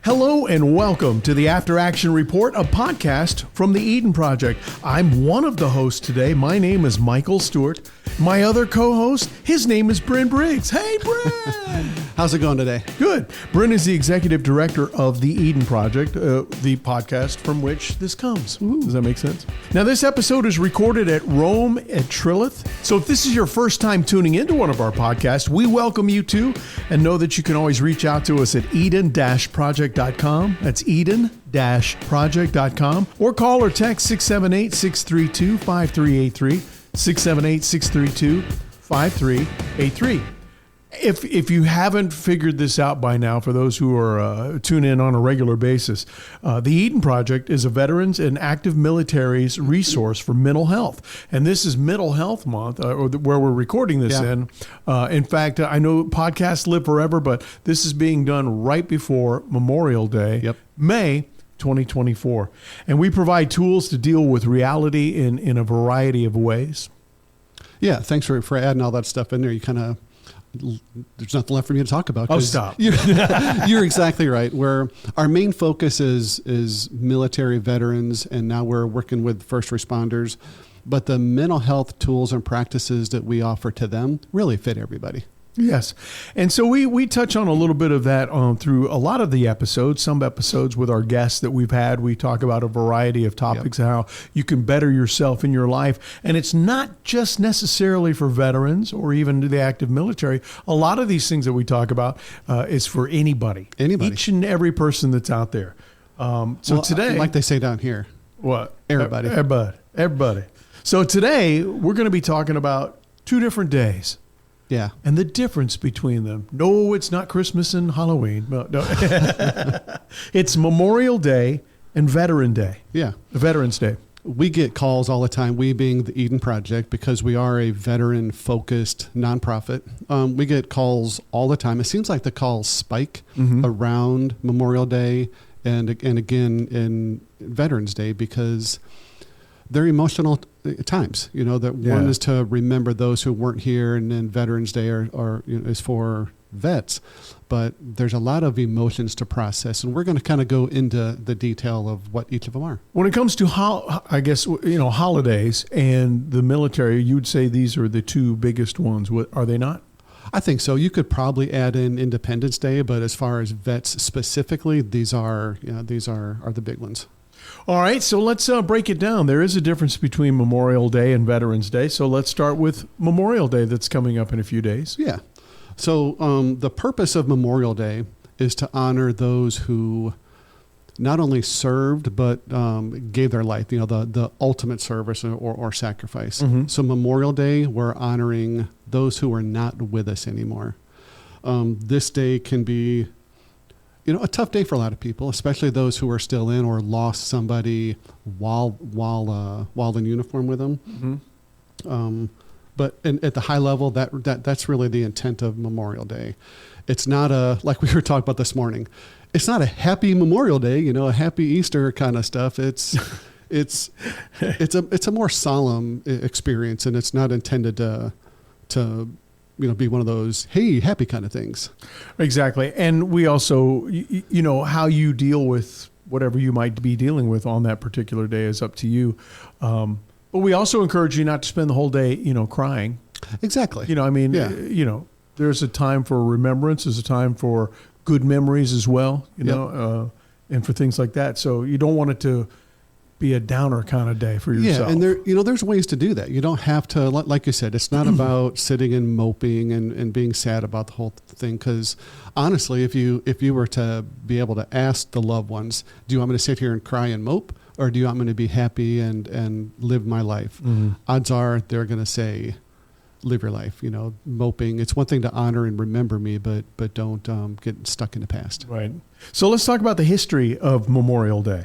Hello and welcome to the After Action Report, a podcast from the Eden Project. I'm one of the hosts today. My name is Michael Stewart. My other co-host, his name is Bren Briggs. Hey, Bren! How's it going today? Good. Bren is the executive director of the Eden Project, the podcast from which this comes. Ooh. Does that make sense? Now, this episode is recorded at Rome at Trilith. So if this is your first time tuning into one of our podcasts, we welcome you too, and know that you can always reach out to us at eden-project.com. That's eden-project.com, or call or text 678-632-5383, 678-632-5383. If you haven't figured this out by now, for those who are tune in on a regular basis, the Eden Project is a veterans and active military's resource for mental health. And this is Mental Health Month, where we're recording this in. In fact, I know podcasts live forever, but this is being done right before Memorial Day, May 2024. And we provide tools to deal with reality in a variety of ways. Yeah, thanks for adding all that stuff in there. You kind of... There's nothing left for me to talk about. Oh, stop. You're exactly right. Where our main focus is military veterans, and now we're working with first responders. But the mental health tools and practices that we offer to them really fit everybody. Yes. And so we touch on a little bit of that through a lot of the episodes. Some episodes with our guests that we've had, we talk about a variety of topics, how you can better yourself in your life. And it's not just necessarily for veterans or even the active military. A lot of these things that we talk about is for anybody. Each and every person that's out there. Today... Like they say down here. What? Everybody. Everybody. So today, we're going to be talking about two different days. Yeah. And the difference between them. No, it's not Christmas and Halloween. No. It's Memorial Day and Veteran Day. Yeah. Veterans Day. We get calls all the time, we being the Eden Project, because we are a veteran-focused nonprofit. We get calls all the time. It seems like the calls spike around Memorial Day and again in Veterans Day, because they're emotional times, one is to remember those who weren't here, and then Veterans Day is for vets. But there's a lot of emotions to process, and we're going to kind of go into the detail of what each of them are. When it comes to holidays and the military, you would say these are the two biggest ones. Are they not? I think so. You could probably add in Independence Day, but as far as vets specifically, these are the big ones. All right, so let's break it down. There is a difference between Memorial Day and Veterans Day. So let's start with Memorial Day that's coming up in a few days. Yeah. So the purpose of Memorial Day is to honor those who not only served, but gave their life, the ultimate service or sacrifice. Mm-hmm. So Memorial Day, we're honoring those who are not with us anymore. This day can be a tough day for a lot of people, especially those who are still in or lost somebody while in uniform with them. Mm-hmm. But at the high level, that's really the intent of Memorial Day. It's not like we were talking about this morning. It's not a happy Memorial Day, a happy Easter kind of stuff. It's a more solemn experience, and it's not intended to be one of those, hey, happy kind of things. Exactly. And we also, how you deal with whatever you might be dealing with on that particular day is up to you. But we also encourage you not to spend the whole day, crying. Exactly. There's a time for remembrance. There's a time for good memories as well, and for things like that. So you don't want it to be a downer kind of day for yourself. Yeah, and there's ways to do that. You don't have to, like you said, it's not about sitting and moping and being sad about the whole thing. Because honestly, if you were to be able to ask the loved ones, do you want me to sit here and cry and mope, or do you want me to be happy and live my life? Mm-hmm. Odds are they're going to say, live your life. Moping. It's one thing to honor and remember me, but don't get stuck in the past. Right. So let's talk about the history of Memorial Day.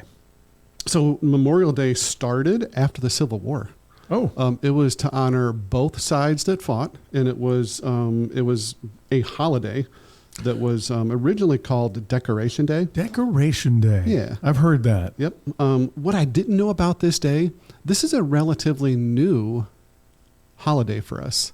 So Memorial Day started after the Civil War. Oh. It was to honor both sides that fought, and it was a holiday that was originally called Decoration Day. Decoration Day. Yeah. I've heard that. Yep. What I didn't know about this day, this is a relatively new holiday for us.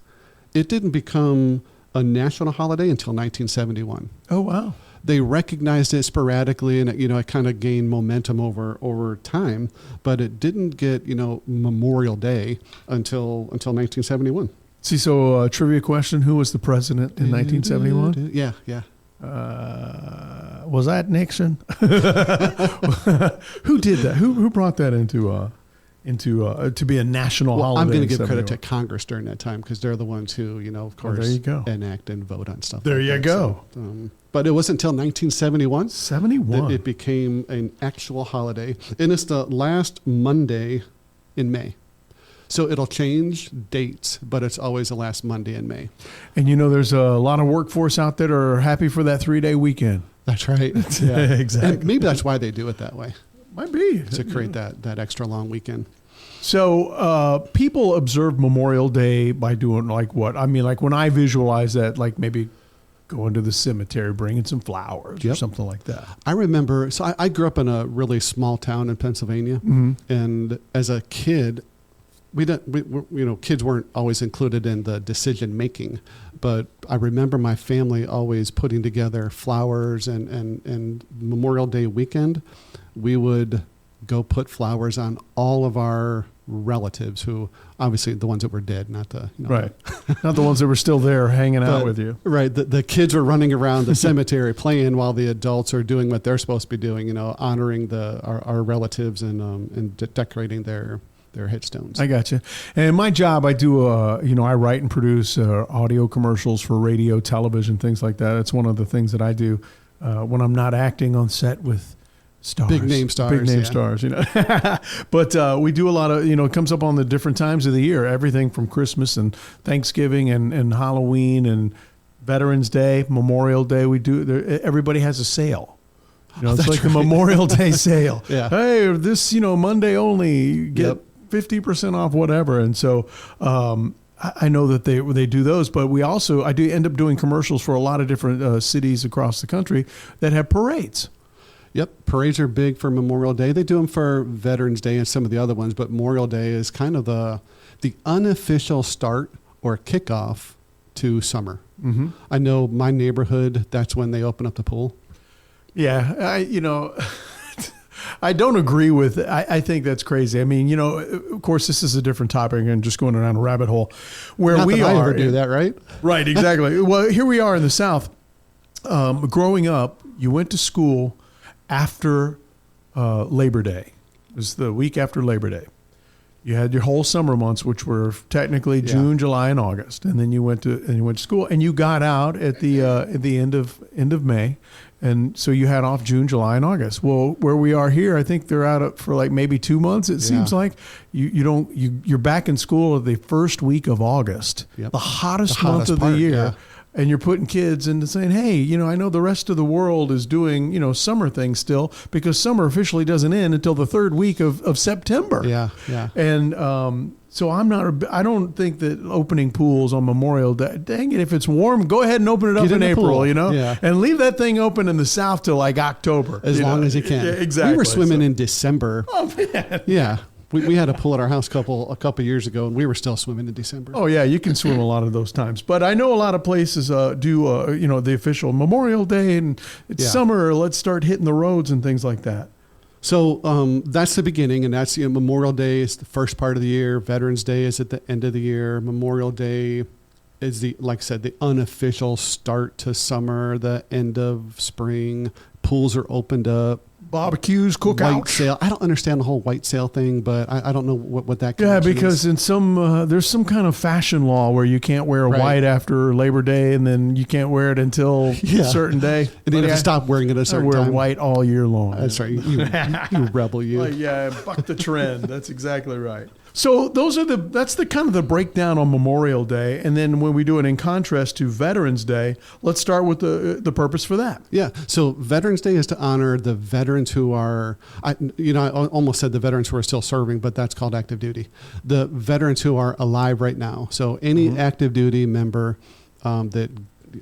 It didn't become a national holiday until 1971. Oh, wow. They recognized it sporadically, and it kind of gained momentum over time, but it didn't get Memorial Day until 1971. See, so trivia question: who was the president in 1971? Yeah. Was that Nixon? Who did that? Who brought that into to be a national holiday? I'm going to give credit to Congress during that time because they're the ones who, of course, there you go. Enact and vote on stuff. There like you that. go. So, but it wasn't until 1971 that it became an actual holiday, and it's the last Monday in May. So it'll change dates, but it's always the last Monday in May. And there's a lot of workforce out there that are happy for that 3-day weekend. That's right. Yeah, exactly. And maybe that's why they do it that way. Might be. To create that extra long weekend. So people observe Memorial Day by doing like what? I mean, like when I visualize that, like maybe going to the cemetery, bringing some flowers or something like that. I remember, so I grew up in a really small town in Pennsylvania. Mm-hmm. And as a kid, kids weren't always included in the decision making, but I remember my family always putting together flowers and Memorial Day weekend, we would go put flowers on all of our relatives who obviously the ones that were dead, not the, right. Not the ones that were still there hanging out with you. Right. The kids were running around the cemetery playing while the adults are doing what they're supposed to be doing, honoring our relatives and decorating their headstones. I got you. And my job, I do, I write and produce audio commercials for radio, television, things like that. It's one of the things that I do when I'm not acting on set with stars. Big name stars. But we do a lot of, it comes up on the different times of the year, everything from Christmas and Thanksgiving and Halloween and Veterans Day, Memorial Day. Everybody has a sale. It's like the Memorial Day sale. Yeah. Hey, this, Monday only, get 50% off whatever. And so I know that they do those, but I do end up doing commercials for a lot of different cities across the country that have parades. Yep. Parades are big for Memorial Day. They do them for Veterans Day and some of the other ones, but Memorial Day is kind of the unofficial start or kickoff to summer. Mm-hmm. I know my neighborhood, that's when they open up the pool. Yeah. I don't agree with it. I think that's crazy. I mean, of course, this is a different topic and just going down a rabbit hole where Not we that are. I ever do that, right? Right, exactly. Well, here we are in the South. Growing up, you went to school after Labor Day. It was the week after Labor Day. You had your whole summer months, which were technically June, July, and August, and then you went to school, and you got out at the end of May. And so you had off June, July, and August. Well, where we are here, I think they're out for like maybe 2 months. It seems like you're back in school at the first week of August, the hottest month of the year. Yeah. And you're putting kids into saying, hey, I know the rest of the world is doing, summer things still because summer officially doesn't end until the third week of September. Yeah, yeah. And so I don't think that opening pools on Memorial Day, dang it, if it's warm, go ahead and open it up in April, and leave that thing open in the South till like October. As long as you can. Yeah, exactly. We were swimming in December. Oh, man. Yeah. We had a pool at our house a couple years ago, and we were still swimming in December. Oh yeah, you can swim a lot of those times. But I know a lot of places do the official Memorial Day and it's summer. Let's start hitting the roads and things like that. So that's the beginning, and that's Memorial Day is the first part of the year. Veterans Day is at the end of the year. Memorial Day is like I said, the unofficial start to summer, the end of spring. Pools are opened up. Barbecues, cookouts. White sale. I don't understand the whole white sale thing, but I don't know what that is. Because in some there's some kind of fashion law where you can't wear white after Labor Day, and then you can't wear it until a certain day. And you have to stop wearing it at a certain time. I wear white all year long. That's right. You rebel, you. Buck the trend. That's exactly right. So that's the kind of the breakdown on Memorial Day, and then when we do it in contrast to Veterans Day, let's start with the purpose for that. Yeah. So Veterans Day is to honor the veterans who are, I almost said the veterans who are still serving, but that's called active duty. The veterans who are alive right now. So any active duty member that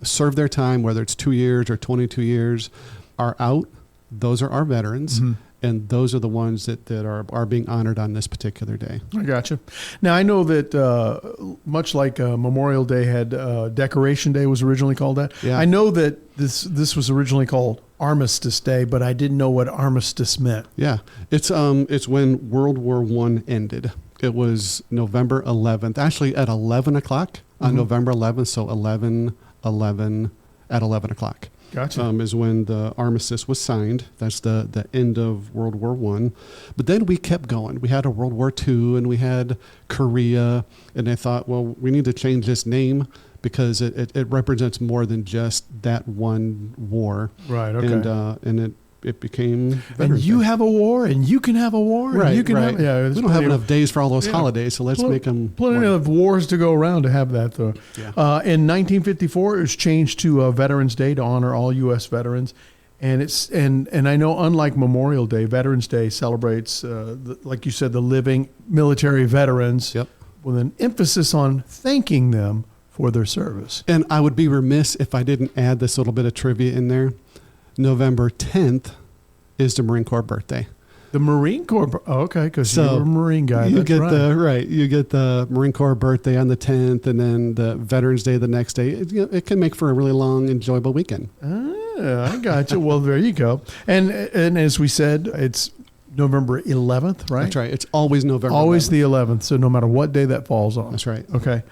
served their time, whether it's 2 years or 22 years, are out. Those are our veterans. Mm-hmm. And those are the ones that are being honored on this particular day. I gotcha. Now, I know that much like Memorial Day had Decoration Day was originally called that. Yeah. I know that this was originally called Armistice Day, but I didn't know what armistice meant. Yeah, it's when World War I ended. It was November 11th, actually at 11 o'clock on November 11th, so 11/11 at 11 o'clock. Gotcha. Is when the armistice was signed. That's the end of World War I. But then we kept going. We had a World War II, and we had Korea, and they thought, well, we need to change this name because it represents more than just that one war. Right, okay. And it became And Veterans you Day. have a war, and you can have a war, and Right, you can right. have... Yeah, we don't have enough days for all those holidays, so let's make them... Plenty of wars to go around to have that, though. Yeah. In 1954, it was changed to Veterans Day to honor all U.S. veterans. And and I know, unlike Memorial Day, Veterans Day celebrates, like you said, the living military veterans Yep. with an emphasis on thanking them for their service. And I would be remiss if I didn't add this little bit of trivia in there. November 10th is the Marine Corps birthday. The Marine Corps, okay, because So you're a Marine guy. You That's get right. you get the Marine Corps birthday on the 10th, and then the Veterans Day the next day. It can make for a really long, enjoyable weekend. I got you. Well, there you go. And as we said, it's November 11th, right? That's right. It's always November. Always 11th. the 11th. So no matter what day that falls on. That's right. Okay.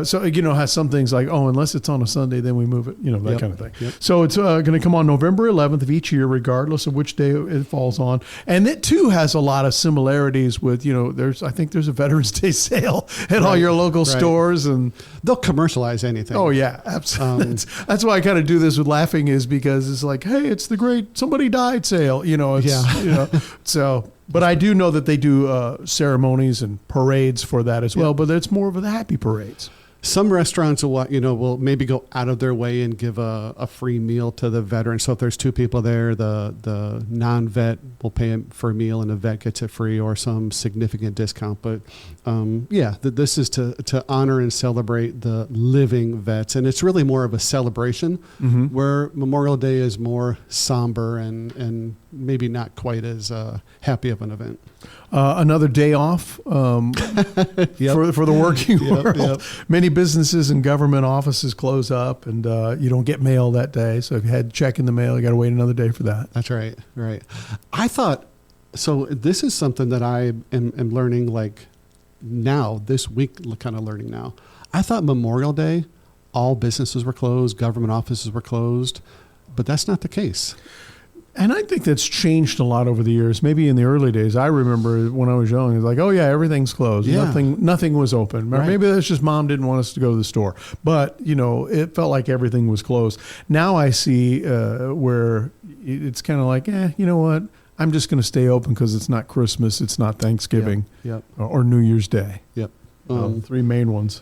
So, has some things like, unless it's on a Sunday, then we move it, that Yep. kind of thing. Yep. So it's going to come on November 11th of each year, regardless of which day it falls on. And it, too, has a lot of similarities with, I think there's a Veterans Day sale at all your local stores. And They'll commercialize anything. oh, yeah, absolutely. That's why I kind of do this with laughing, is because it's like, hey, it's the great somebody died sale. So... But I do know that they do ceremonies and parades for that as well. But it's more of the happy parades. Some restaurants will maybe go out of their way and give a free meal to the veteran. So if there's two people there, the non-vet will pay for a meal and the vet gets it free or some significant discount. But this is to honor and celebrate the living vets. And it's really more of a celebration where Memorial Day is more somber and maybe not quite as happy of an event. Another day off for the working world. Yep. Many businesses and government offices close up, and you don't get mail that day. So if you had check in the mail, you got to wait another day for that. That's right. Right. I thought, so this is something that I am learning like now, this week, kind of learning now. I thought Memorial Day, all businesses were closed, government offices were closed, but that's not the case. And I think that's changed a lot over the years. Maybe in the early days, I remember when I was young, it was like, oh yeah, everything's closed. Yeah. Nothing was open. Right. Maybe that's just mom didn't want us to go to the store. But, it felt like everything was closed. Now I see where it's kind of like, you know what? I'm just going to stay open because it's not Christmas, it's not Thanksgiving or New Year's Day. Yep. Three main ones.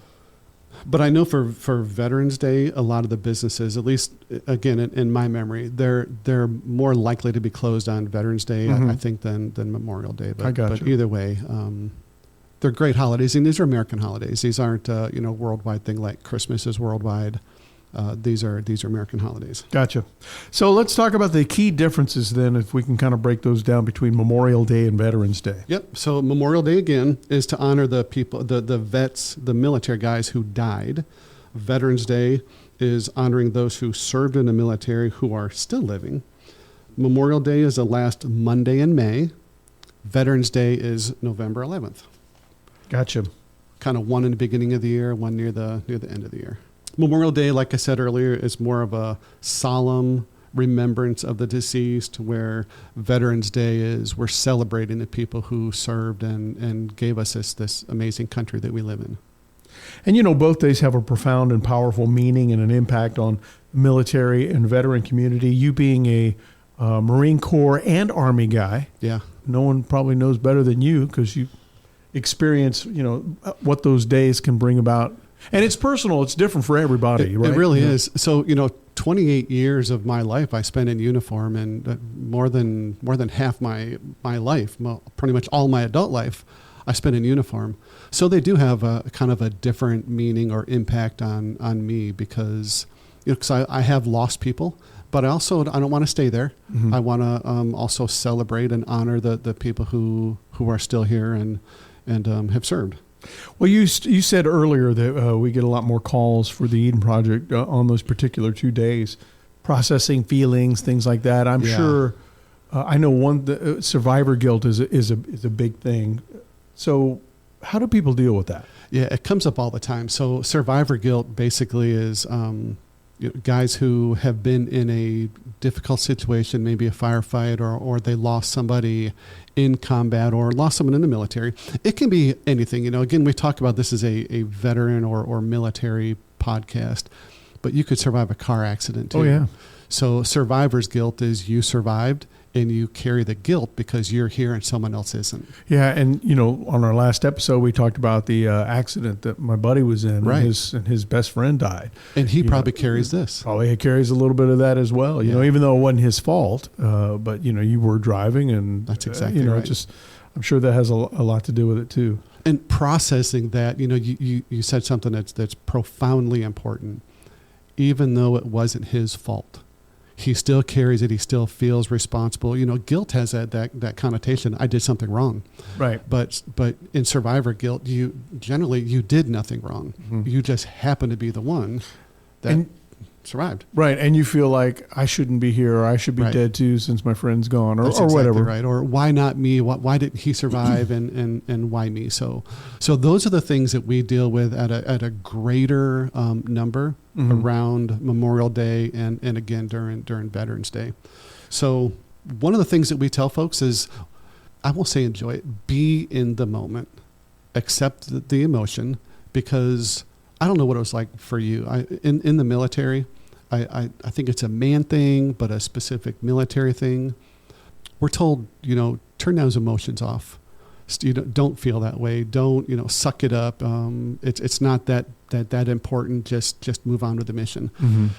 But I know for Veterans Day, a lot of the businesses, at least again in my memory, they're more likely to be closed on Veterans Day, I think, than Memorial Day. But, I got but either way, they're great holidays, and these are American holidays. These aren't worldwide thing like Christmas is worldwide. These are American holidays. Gotcha. So let's talk about the key differences then, if we can kind of break those down between Memorial Day and Veterans Day. Yep. So Memorial Day, again, is to honor the people, the vets, the military guys who died. Veterans Day is honoring those who served in the military who are still living. Memorial Day is the last Monday in May. Veterans Day is November 11th. Gotcha. Kind of one in the beginning of the year, one near the end of the year. Memorial Day, like I said earlier, is more of a solemn remembrance of the deceased, where Veterans Day is we're celebrating the people who served and gave us this amazing country that we live in. And both days have a profound and powerful meaning and an impact on the military and veteran community. You being a Marine Corps and Army guy, no one probably knows better than you because you experience, what those days can bring about. And it's personal. It's different for everybody, right? It really is. So, 28 years of my life I spent in uniform, and more than half my life, pretty much all my adult life, I spent in uniform. So they do have a kind of a different meaning or impact on me because because I have lost people, but I don't want to stay there. Mhm. I want to also celebrate and honor the people who are still here and have served. Well, you said earlier that we get a lot more calls for the Eden Project on those particular 2 days, processing feelings, things like that. I'm Yeah. sure. I know survivor guilt is a big thing. So, how do people deal with that? Yeah, it comes up all the time. So survivor guilt basically is guys who have been in a difficult situation, maybe a firefight, or they lost somebody in combat or lost someone in the military. It can be anything. Again, we talk about this as a veteran or military podcast, but you could survive a car accident too. Oh, yeah. So survivor's guilt is you survived and you carry the guilt because you're here and someone else isn't. Yeah, and on our last episode, we talked about the accident that my buddy was in, Right. and his best friend died. And he probably carries this. Probably carries a little bit of that as well. Yeah. Even though it wasn't his fault, but you were driving, and That's exactly right. I'm sure that has a lot to do with it too. And processing that, you said something that's profoundly important. Even though it wasn't his fault, he still carries it. He still feels responsible. Guilt has that connotation. I did something wrong. Right. But in survivor guilt, you did nothing wrong. Mhm. You just happen to be the one that survived. Right. And you feel like I shouldn't be here, or I should be Right. dead too since my friend's gone, or That's whatever. exactly right. Or why not me? Why didn't he survive? and why me? So those are the things that we deal with at a greater number Mhm. around Memorial Day and again during Veterans Day. So one of the things that we tell folks is, I won't say enjoy it, be in the moment, accept the emotion, because I don't know what it was like for you. In the military, I think it's a man thing, but a specific military thing. We're told, turn those emotions off. Don't feel that way. Don't, suck it up. It's not that important. Just move on with the mission. Mhm.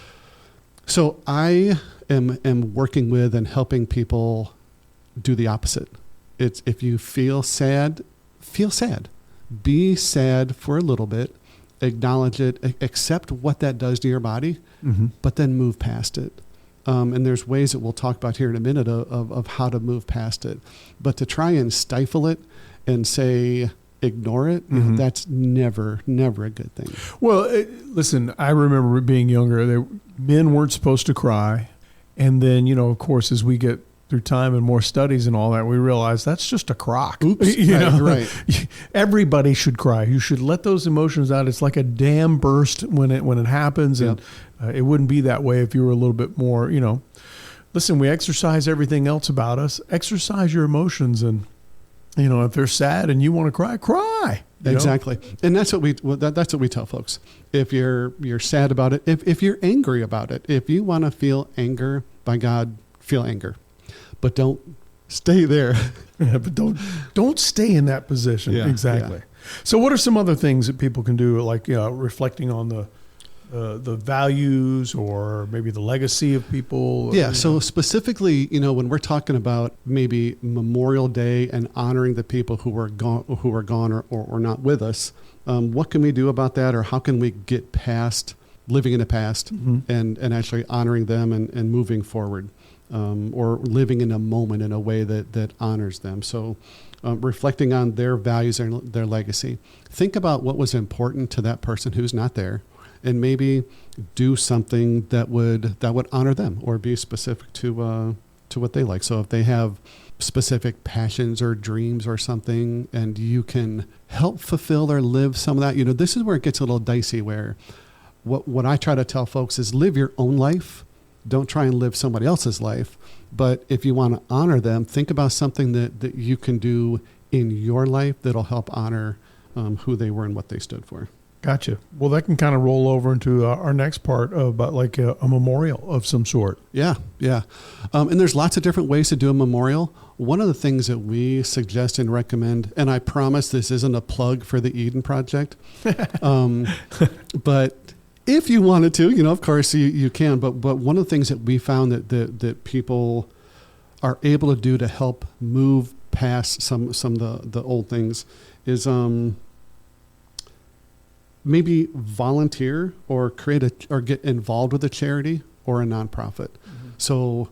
So I am working with and helping people do the opposite. It's, if you feel sad, feel sad. Be sad for a little bit. Acknowledge it. Accept what that does to your body, Mhm. but then move past it. And there's ways that we'll talk about here in a minute of how to move past it. But to try and stifle it and say, ignore it, Mhm. that's never a good thing. Well, listen, I remember being younger, men weren't supposed to cry. And then, of course, as we get through time and more studies and all that, we realize that's just a crock. Oops. Right. Everybody should cry. You should let those emotions out. It's like a dam burst when it happens. Yep. And it wouldn't be that way if you were a little bit more, listen, we exercise everything else about us. Exercise your emotions. And, if they're sad and you want to cry, cry. Exactly. And that's what we tell folks. If you're sad about it, if you're angry about it, if you want to feel anger, by God, feel anger. But don't stay there. Yeah, but don't stay in that position. Yeah, exactly. yeah. So what are some other things that people can do, like reflecting on the values or maybe the legacy of people? Yeah. So specifically, when we're talking about maybe Memorial Day and honoring the people who are gone or not with us, what can we do about that, or how can we get past living in the past Mhm. and actually honoring them and moving forward? Or living in a moment in a way that honors them. So reflecting on their values and their legacy. Think about what was important to that person who's not there, and maybe do something that would honor them or be specific to what they like. So if they have specific passions or dreams or something, and you can help fulfill or live some of that, this is where it gets a little dicey, where what I try to tell folks is live your own life. Don't try and live somebody else's life. But if you want to honor them, think about something that you can do in your life that'll help honor who they were and what they stood for. Gotcha. Well, that can kind of roll over into our next part about like a memorial of some sort. Yeah, yeah. And there's lots of different ways to do a memorial. One of the things that we suggest and recommend, and I promise this isn't a plug for the Eden Project, but if you wanted to, of course you can, but one of the things that we found that people are able to do to help move past some of the old things is maybe volunteer or or get involved with a charity or a nonprofit. So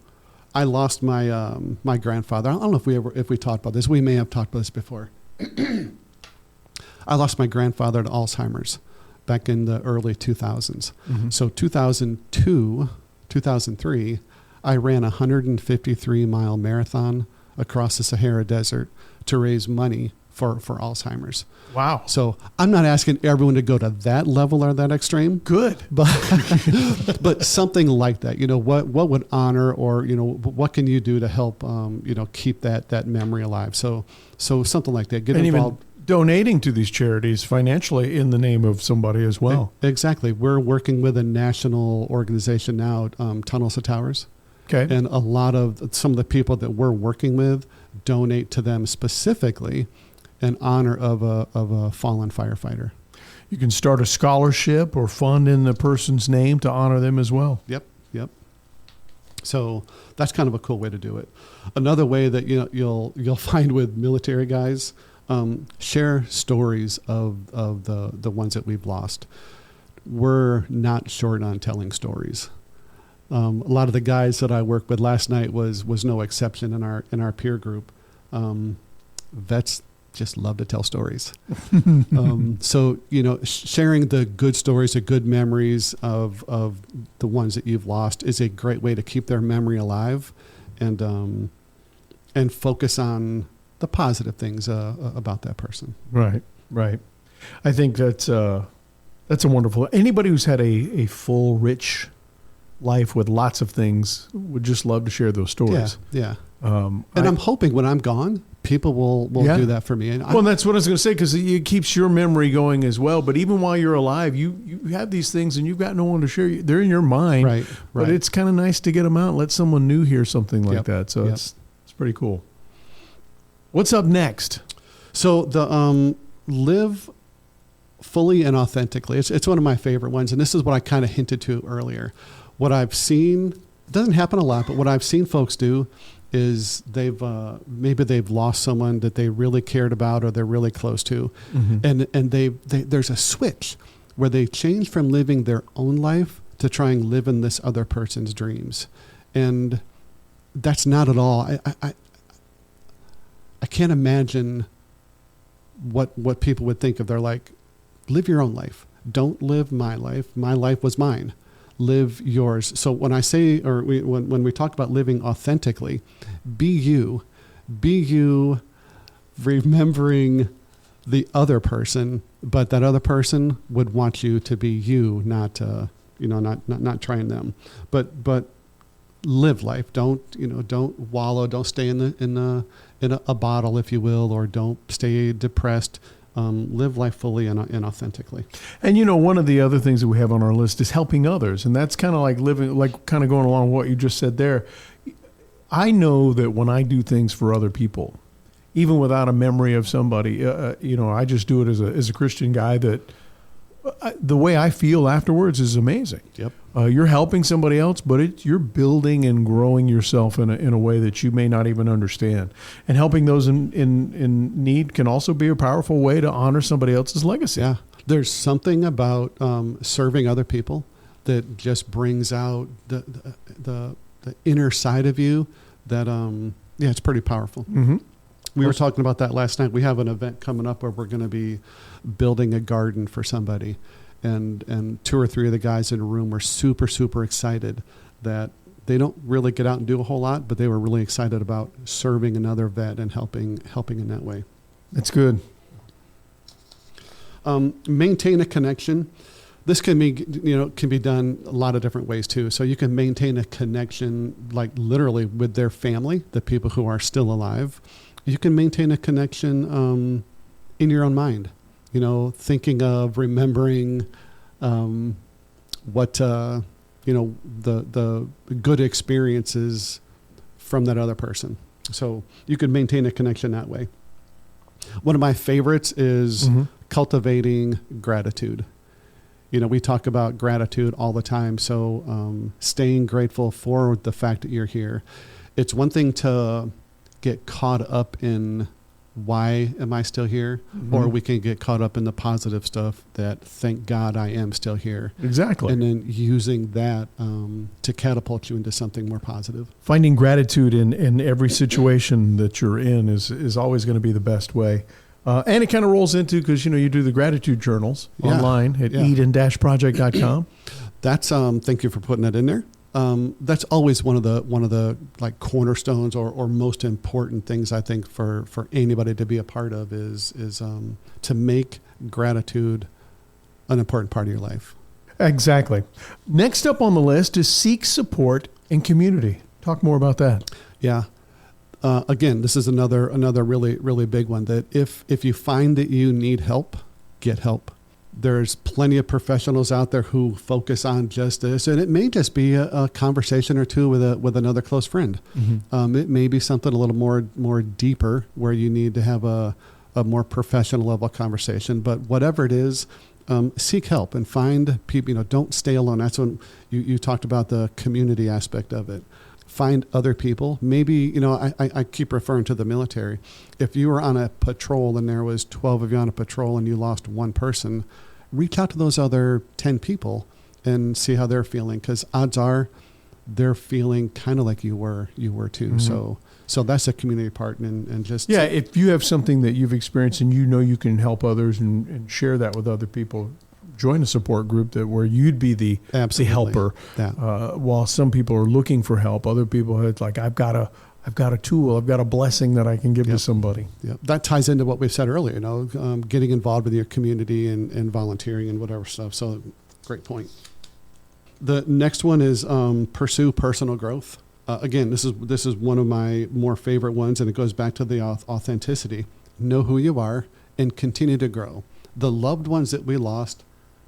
I lost my my grandfather. I don't know if we talked about this. We may have talked about this before. I lost my grandfather to Alzheimer's back in the early 2000s. So 2002, 2003, I ran a 153-mile marathon across the Sahara Desert to raise money for Alzheimer's. Wow. So I'm not asking everyone to go to that level or that extreme. Good. But something like that, what would honor, or, what can you do to help, keep that memory alive? So something like that. Get and involved. Even donating to these charities financially in the name of somebody as well. Exactly. We're working with a national organization now, Tunnels to Towers. Okay. And some of the people that we're working with donate to them specifically in honor of a fallen firefighter. You can start a scholarship or fund in the person's name to honor them as well. Yep. So that's kind of a cool way to do it. Another way that you'll find with military guys, share stories of the ones that we've lost. We're not short on telling stories. A lot of the guys that I worked with last night was no exception in our peer group. Vets just love to tell stories. So, sharing the good stories, the good memories of the ones that you've lost is a great way to keep their memory alive and focus on the positive things about that person. Right. I think that's a wonderful. Anybody who's had a full, rich life with lots of things would just love to share those stories. Yeah. I'm hoping when I'm gone, people will do that for me. And that's what I was going to say, because it keeps your memory going as well. But even while you're alive, you have these things and you've got no one to share. They're in your mind. Right. But it's kind of nice to get them out and let someone new hear something like that. So it's pretty cool. What's up next? So the live fully and authentically. It's one of my favorite ones. And this is what I kind of hinted to earlier. What I've seen, it doesn't happen a lot, but what I've seen folks do is maybe they've lost someone that they really cared about or they're really close to. And there's a switch where they change from living their own life to try and live in this other person's dreams. And that's not at all. I can't imagine what people would think if they're like, live your own life. Don't live my life. My life was mine. Live yours. So when I say, or when we talk about living authentically, be you, remembering the other person, but that other person would want you to be you, not trying them, but live life. Don't wallow. Don't stay in a bottle, if you will, or don't stay depressed. Live life fully and authentically. And one of the other things that we have on our list is helping others. And that's kind of like kind of going along with what you just said there. I know that when I do things for other people, even without a memory of somebody, I just do it as a Christian guy that the way I feel afterwards is amazing. Yep. You're helping somebody else, but you're building and growing yourself in a way that you may not even understand. And helping those in need can also be a powerful way to honor somebody else's legacy. Yeah. There's something about serving other people that just brings out the inner side of you that, it's pretty powerful. Mm-hmm. We were talking about that last night. We have an event coming up where we're going to be building a garden for somebody. And 2 or 3 of the guys in the room were super, super excited that they don't really get out and do a whole lot, but they were really excited about serving another vet and helping in that way. That's good. Maintain a connection. This can be done a lot of different ways too. So you can maintain a connection, like literally with their family, the people who are still alive. You can maintain a connection in your own mind. Thinking of remembering what the good experiences from that other person. So you could maintain a connection that way. One of my favorites is cultivating gratitude. We talk about gratitude all the time. So staying grateful for the fact that you're here. It's one thing to get caught up in why am I still here? Or we can get caught up in the positive stuff that thank God I am still here. Exactly. And then using that to catapult you into something more positive. Finding gratitude in every situation that you're in is always going to be the best way. And it kind of rolls into, because, you do the gratitude journals online at eden-project.com. That's thank you for putting that in there. That's always one of the like cornerstones or most important things, I think, for anybody to be a part of is to make gratitude an important part of your life. Exactly. Next up on the list is seek support and community. Talk more about that. Yeah. Again, this is another really, really big one, that if you find that you need help, get help. There's plenty of professionals out there who focus on just this, and it may just be a conversation or two with another close friend. It may be something a little more deeper, where you need to have a more professional level conversation. But whatever it is, seek help and find people. Don't stay alone. That's when you talked about the community aspect of it. Find other people. Maybe, I keep referring to the military. If you were on a patrol and there was 12 of you on a patrol and you lost one person, reach out to those other 10 people and see how they're feeling, because odds are they're feeling kind of like you were too. So that's a community part, and just... Yeah, if you have something that you've experienced and you can help others and share that with other people, join a support group where you'd be the helper. While some people are looking for help, other people are like, I've got a tool, I've got a blessing that I can give to somebody. Yeah, that ties into what we've said earlier. Getting involved with your community and volunteering and whatever stuff. So, great point. The next one is pursue personal growth. Again, this is one of my more favorite ones, and it goes back to the authenticity. Know who you are and continue to grow. The loved ones that we lost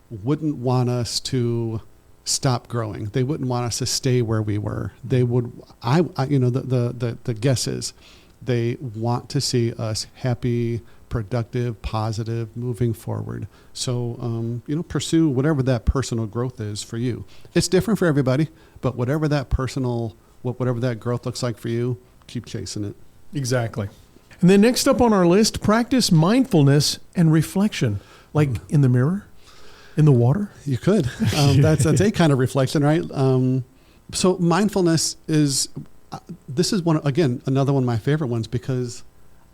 wouldn't want us to stop growing. They wouldn't want us to stay where we were. They would, the guess is they want to see us happy, productive, positive, moving forward. So, pursue whatever that personal growth is for you. It's different for everybody, but whatever that growth looks like for you, keep chasing it. Exactly. And then next up on our list, practice mindfulness and reflection, like in the mirror. In the water? You could. That's a kind of reflection, right? So mindfulness is, this is another one of my favorite ones, because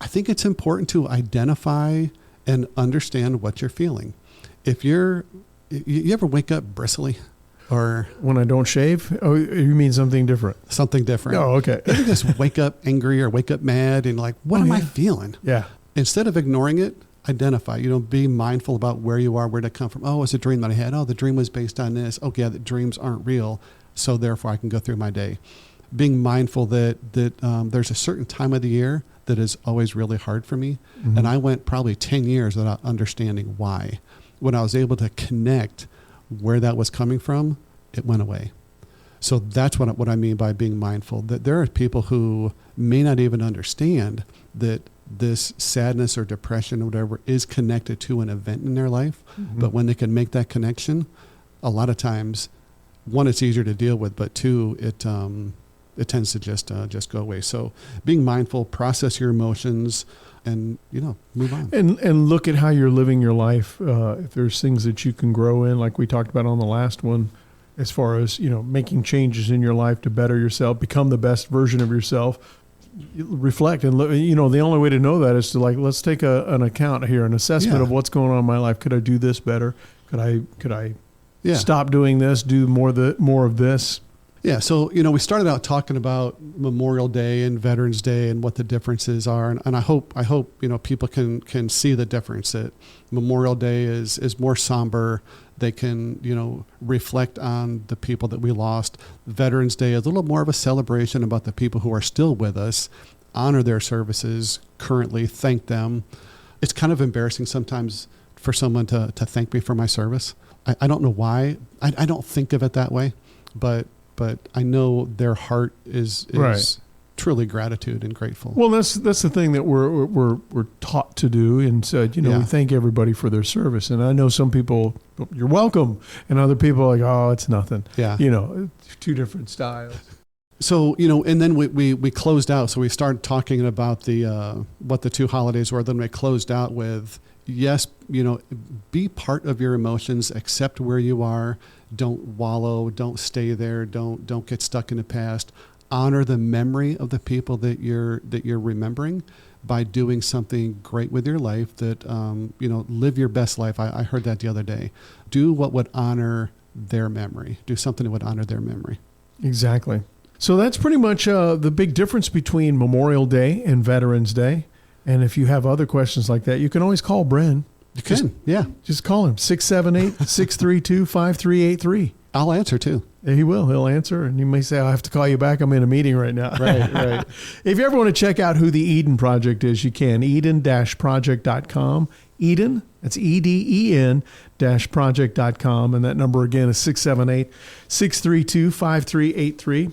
I think it's important to identify and understand what you're feeling. If you ever wake up bristly, or when I don't shave? Oh, you mean something different? Something different. Oh, okay. You just wake up angry or wake up mad and like, what am I feeling? Yeah. Instead of ignoring it, identify, be mindful about where you are, where to come from. Oh, it's a dream that I had. Oh, the dream was based on this. Okay, yeah, the dreams aren't real, so therefore I can go through my day. Being mindful that there's a certain time of the year that is always really hard for me, and I went probably 10 years without understanding why. When I was able to connect where that was coming from, it went away. So that's what I mean by being mindful, that there are people who may not even understand that this sadness or depression or whatever is connected to an event in their life. But when they can make that connection, a lot of times, one, it's easier to deal with, but two, it tends to just go away. So being mindful, process your emotions, and move on. And look at how you're living your life. If there's things that you can grow in, like we talked about on the last one, as far as making changes in your life to better yourself, become the best version of yourself. Reflect and look. The only way to know that is to let's take an account here, an assessment of what's going on in my life. Could I do this better? Could I stop doing this? Do more of this? Yeah. So we started out talking about Memorial Day and Veterans Day and what the differences are, and I hope people can see the difference. That Memorial Day is more somber. They can, reflect on the people that we lost. Veterans Day is a little more of a celebration about the people who are still with us, honor their services currently, thank them. It's kind of embarrassing sometimes for someone to thank me for my service. I don't know why. I don't think of it that way, but I know their heart is right. Truly gratitude and grateful. Well, that's the thing that we're taught to do, and said, we thank everybody for their service. And I know some people, you're welcome, and other people are like, oh, it's nothing. Yeah. Two different styles. So, and then we closed out. So we started talking about what the 2 holidays were. Then we closed out with, yes, be part of your emotions, accept where you are. Don't wallow, don't stay there. Don't get stuck in the past. Honor the memory of the people that you're remembering by doing something great with your life that, live your best life. I heard that the other day. Do what would honor their memory. Do something that would honor their memory. Exactly. So that's pretty much the big difference between Memorial Day and Veterans Day. And if you have other questions like that, you can always call Bren. You can, yeah. Just call him, 678-632-5383. I'll answer too. Yeah, he will. He'll answer. And you may say, I'll have to call you back. I'm in a meeting right now. Right. If you ever want to check out who the Eden Project is, you can. Eden-project.com. Eden, that's EDEN-project.com. And that number again is 678-632-5383.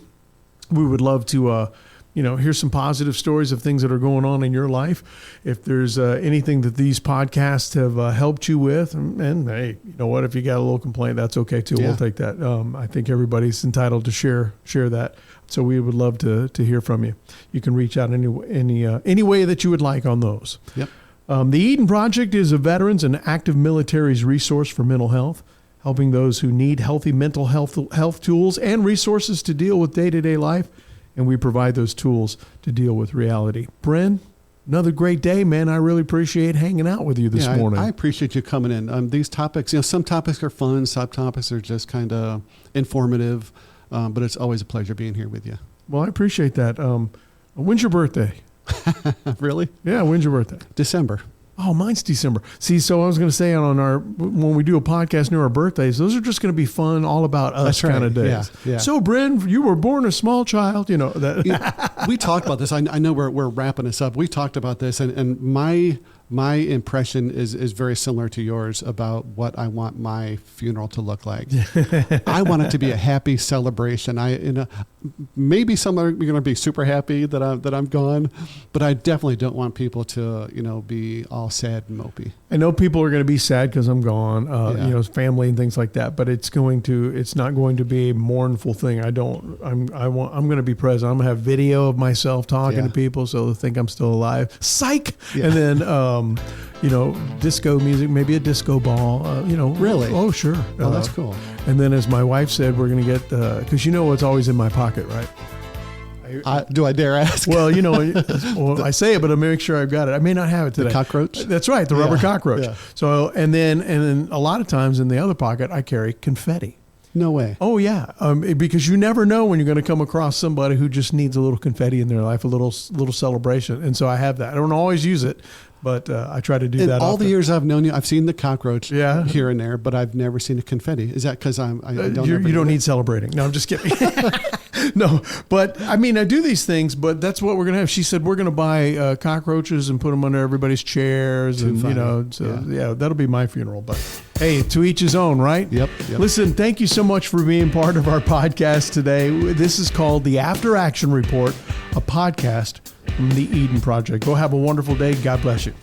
We would love to, hear some positive stories of things that are going on in your life. If there's anything that these podcasts have helped you with, and hey, you know what? If you got a little complaint, that's okay too. Yeah. We'll take that. I think everybody's entitled to share that. So we would love to hear from you. You can reach out any way that you would like on those. Yep. The Eden Project is a veterans and active military's resource for mental health, helping those who need healthy mental health tools and resources to deal with day-to-day life. And we provide those tools to deal with reality. Bren, another great day, man. I really appreciate hanging out with you this morning. I appreciate you coming in. These topics, some topics are fun, some topics are just kind of informative, but it's always a pleasure being here with you. Well, I appreciate that. When's your birthday? Really? Yeah, when's your birthday? December. Oh, mine's December. See, so I was going to say when we do a podcast near our birthdays, those are just going to be fun, all about us kind of days. Yeah. So, Bren, you were born a small child, that. We talked about this. I know we're wrapping this up. We talked about this, and my impression is very similar to yours about what I want my funeral to look like. I want it to be a happy celebration. Maybe some are going to be super happy that I'm gone, but I definitely don't want people to be all sad and mopey. I know people are going to be sad because I'm gone, family and things like that. But it's not going to be a mournful thing. I'm going to be present. I'm going to have video of myself talking to people so they think I'm still alive. Psych. Yeah. And then disco music, maybe a disco ball. Really? Oh, sure. Oh, that's cool. And then, as my wife said, we're going to get because what's always in my pocket, right? Do I dare ask? Well, I say it, but I'll make sure I've got it. I may not have it today. The cockroach? That's right, the rubber cockroach. Yeah. So, and then a lot of times in the other pocket, I carry confetti. No way. Oh, yeah. Because you never know when you're going to come across somebody who just needs a little confetti in their life, a little celebration. And so I have that. I don't always use it, but I try to do that. All the years I've known you, I've seen the cockroach here and there, but I've never seen a confetti. Is that because I don't need celebrating? No, I'm just kidding. No, but I do these things, but that's what we're going to have. She said we're going to buy cockroaches and put them under everybody's chairs. That'll be my funeral. But hey, to each his own, right? Yep. Listen, thank you so much for being part of our podcast today. This is called the After Action Report, a podcast from the Eden Project. Go have a wonderful day. God bless you.